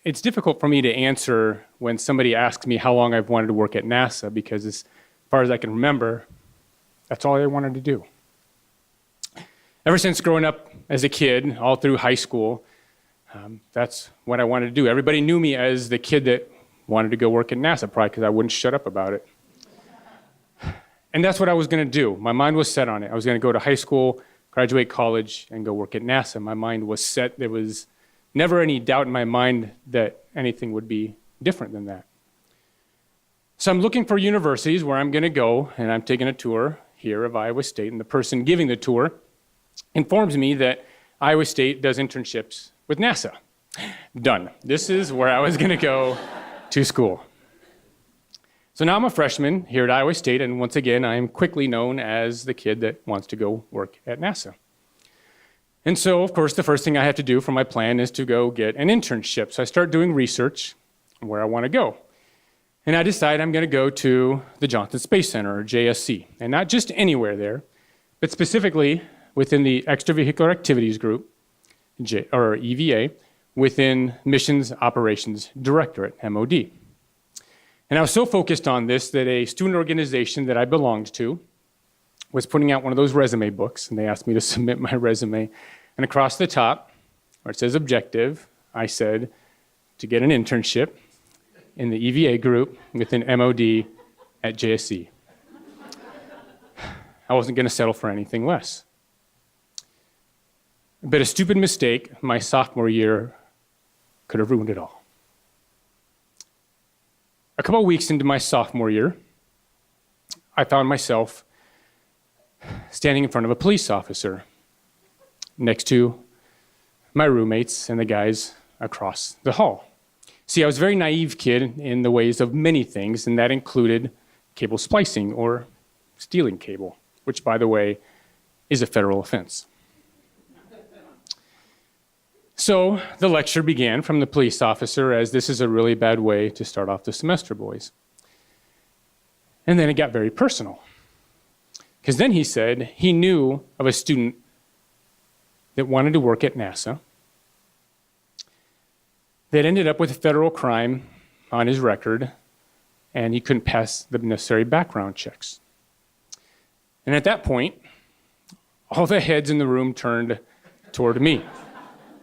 it's difficult for me to answer when somebody asks me how long I've wanted to work at NASA, because as far as I can remember, that's all I wanted to do. Ever since growing up as a kid, all through high school, that's what I wanted to do. Everybody knew me as the kid that wanted to go work at NASA, probably because I wouldn't shut up about it. And that's what I was going to do. My mind was set on it. I was going to go to high school, graduate college, and go work at NASA. My mind was set. There was never any doubt in my mind that anything would be different than that. So I'm looking for universities where I'm going to go, and I'm taking a tour here of Iowa State, and the person giving the tour informs me that Iowa State does internships with NASA. Done. This is where I was going to go to school. So now I'm a freshman here at Iowa State, and once again, I am quickly known as the kid that wants to go work at NASA. And so, of course, the first thing I have to do for my plan is to go get an internship. So I start doing research on where I want to go. And I decide I'm going to go to the Johnson Space Center, or JSC, and not just anywhere there, but specifically within the Extravehicular Activities Group, or EVA, within Missions Operations Directorate, MOD. And I was so focused on this that a student organization that I belonged to was putting out one of those resume books, and they asked me to submit my resume. And across the top, where it says objective, I said to get an internship in the EVA group within MOD at JSC. I wasn't going to settle for anything less. But a stupid mistake my sophomore year could have ruined it all. A couple of weeks into my sophomore year, I found myself standing in front of a police officer next to my roommates and the guys across the hall. See, I was a very naive kid in the ways of many things, and that included cable splicing or stealing cable, which, by the way, is a federal offense. So the lecture began from the police officer as this is a really bad way to start off the semester, boys. And then it got very personal. Because then he said he knew of a student that wanted to work at NASA that ended up with a federal crime on his record, and he couldn't pass the necessary background checks. And at that point, all the heads in the room turned toward me.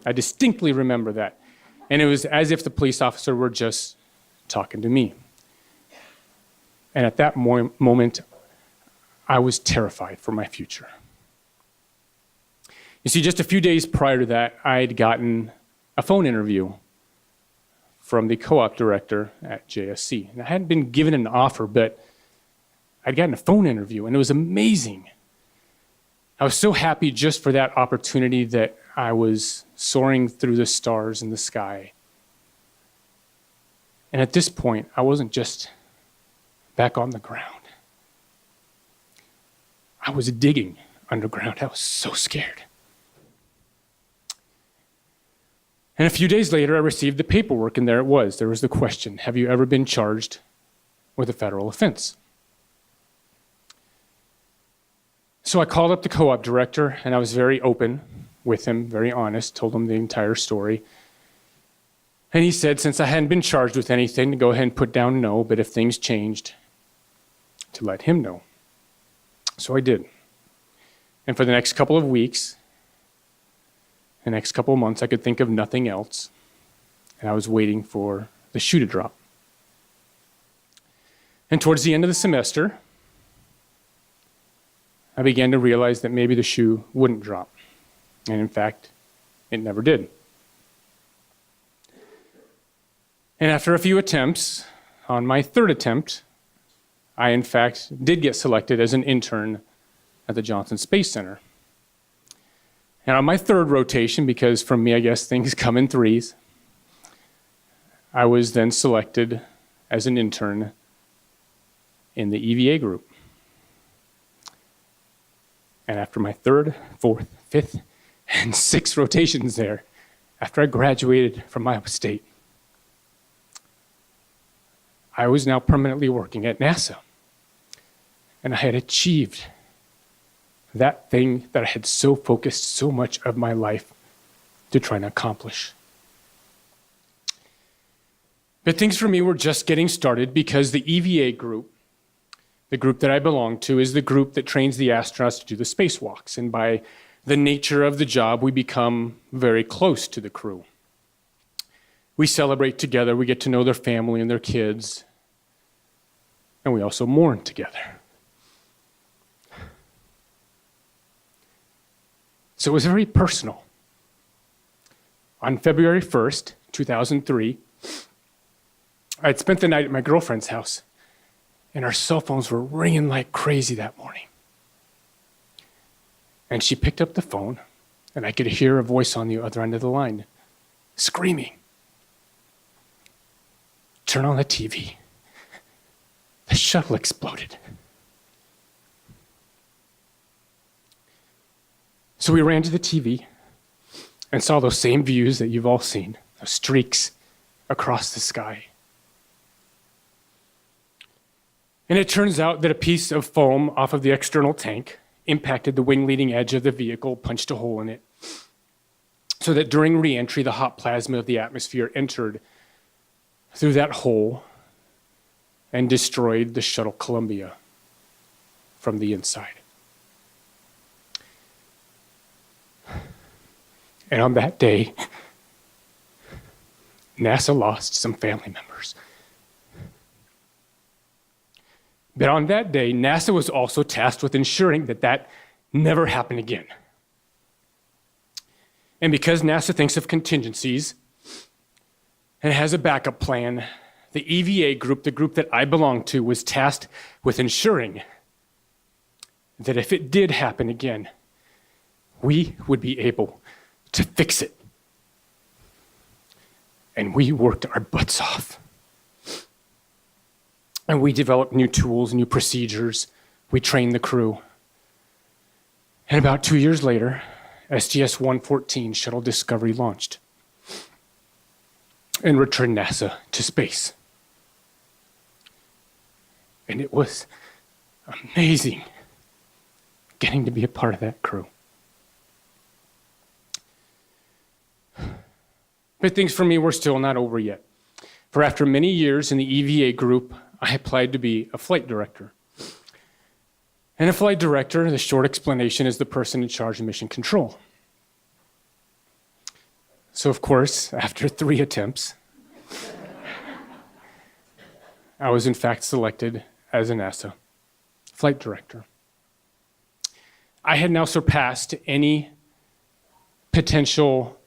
I distinctly remember that. And it was as if the police officer were just talking to me. And at that moment, I was terrified for my future. You see, just a few days prior to that, I'd gotten a phone interview from the co-op director at JSC. And I hadn't been given an offer, but I'd gotten a phone interview, and it was amazing. I was so happy just for that opportunity that I was soaring through the stars in the sky. And at this point, I wasn't just back on the ground. I was digging underground. I was so scared. And a few days later, I received the paperwork, and there it was. There was the question, have you ever been charged with a federal offense? So I called up the co-op director, and I was very open with him, very honest, told him the entire story. And he said, since I hadn't been charged with anything, to go ahead and put down no, but if things changed, to let him know. So I did. And for the next couple of weeks, the next couple of months, I could think of nothing else. And I was waiting for the shoe to drop. And towards the end of the semester, I began to realize that maybe the shoe wouldn't drop. And in fact, it never did. And after a few attempts, on my third attempt, I in fact did get selected as an intern at the Johnson Space Center. And on my third rotation, because from me, I guess things come in threes, I was then selected as an intern in the EVA group. And after my third, fourth, fifth, and sixth rotations there, after I graduated from Iowa State, I was now permanently working at NASA. And I had achieved that thing that I had so focused so much of my life to try and accomplish. But things for me were just getting started because the EVA group, the group that I belong to, is the group that trains the astronauts to do the spacewalks. And by the nature of the job, we become very close to the crew. We celebrate together, we get to know their family and their kids, and we also mourn together. So it was very personal. On February 1st, 2003, I had spent the night at my girlfriend's house, and our cell phones were ringing like crazy that morning. And she picked up the phone, and I could hear a voice on the other end of the line, screaming, "Turn on the TV. The shuttle exploded." So we ran to the TV and saw those same views that you've all seen, those streaks across the sky. And it turns out that a piece of foam off of the external tank impacted the wing leading edge of the vehicle, punched a hole in it, so that during re-entry, the hot plasma of the atmosphere entered through that hole and destroyed the shuttle Columbia from the inside. And on that day, NASA lost some family members. But on that day, NASA was also tasked with ensuring that that never happened again. And because NASA thinks of contingencies and has a backup plan, the EVA group, the group that I belong to, was tasked with ensuring that if it did happen again, we would be able to fix it. And we worked our butts off. And we developed new tools, new procedures. We trained the crew. And about 2 years later, STS-114 Shuttle Discovery launched and returned NASA to space. And it was amazing getting to be a part of that crew. But things for me were still not over yet. For after many years in the EVA group, I applied to be a flight director. And a flight director, the short explanation, is the person in charge of mission control. So of course, after 3 attempts, I was in fact selected as a NASA flight director. I had now surpassed any potential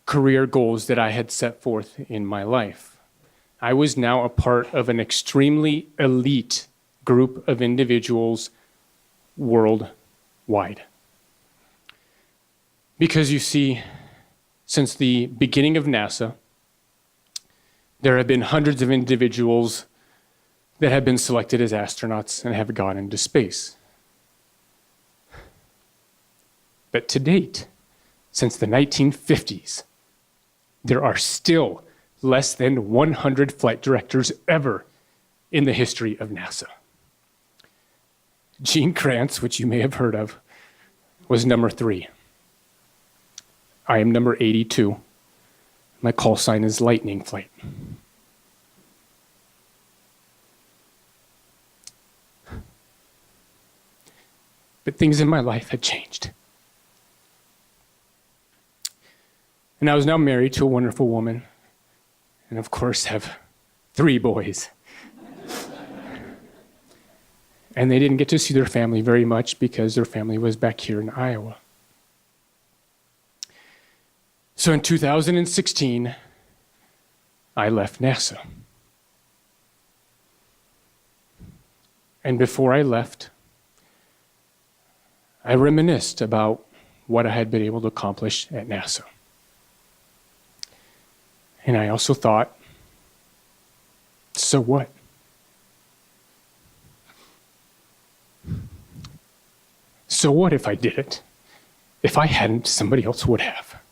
career goals that I had set forth in my life. I was now a part of an extremely elite group of individuals worldwide. Because you see, since the beginning of NASA, there have been hundreds of individuals that have been selected as astronauts and have gone into space. But to date, since the 1950s, there are still less than 100 flight directors ever in the history of NASA. Gene Kranz, which you may have heard of, was number 3. I am number 82. My call sign is Lightning Flight. But things in my life had changed. And I was now married to a wonderful woman, and of course have 3 boys. And they didn't get to see their family very much because their family was back here in Iowa. So in 2016, I left NASA. And before I left, I reminisced about what I had been able to accomplish at NASA. And I also thought, so what? So what if I did it? If I hadn't, somebody else would have.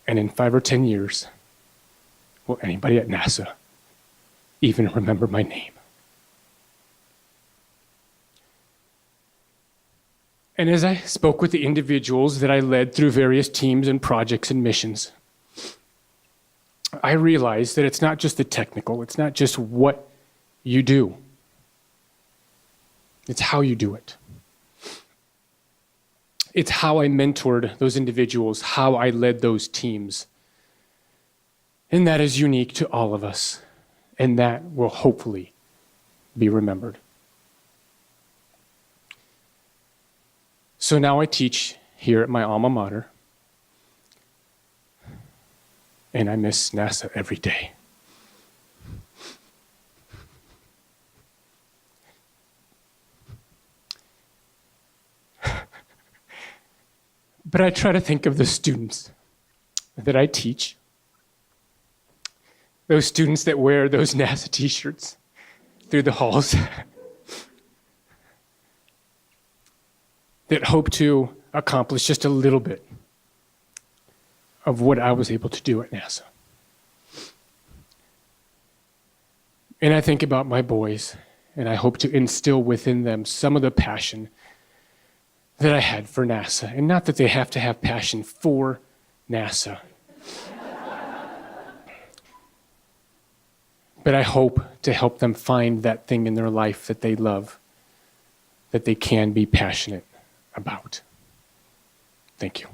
And in 5 or 10 years, will anybody at NASA even remember my name? And as I spoke with the individuals that I led through various teams and projects and missions, I realized that it's not just the technical, it's not just what you do, it's how you do it. It's how I mentored those individuals, how I led those teams. And that is unique to all of us, and that will hopefully be remembered. So now I teach here at my alma mater, and I miss NASA every day. But I try to think of the students that I teach, those students that wear those NASA t-shirts through the halls, that hope to accomplish just a little bit of what I was able to do at NASA. And I think about my boys, and I hope to instill within them some of the passion that I had for NASA. And not that they have to have passion for NASA, but I hope to help them find that thing in their life that they love, that they can be passionate about. Thank you.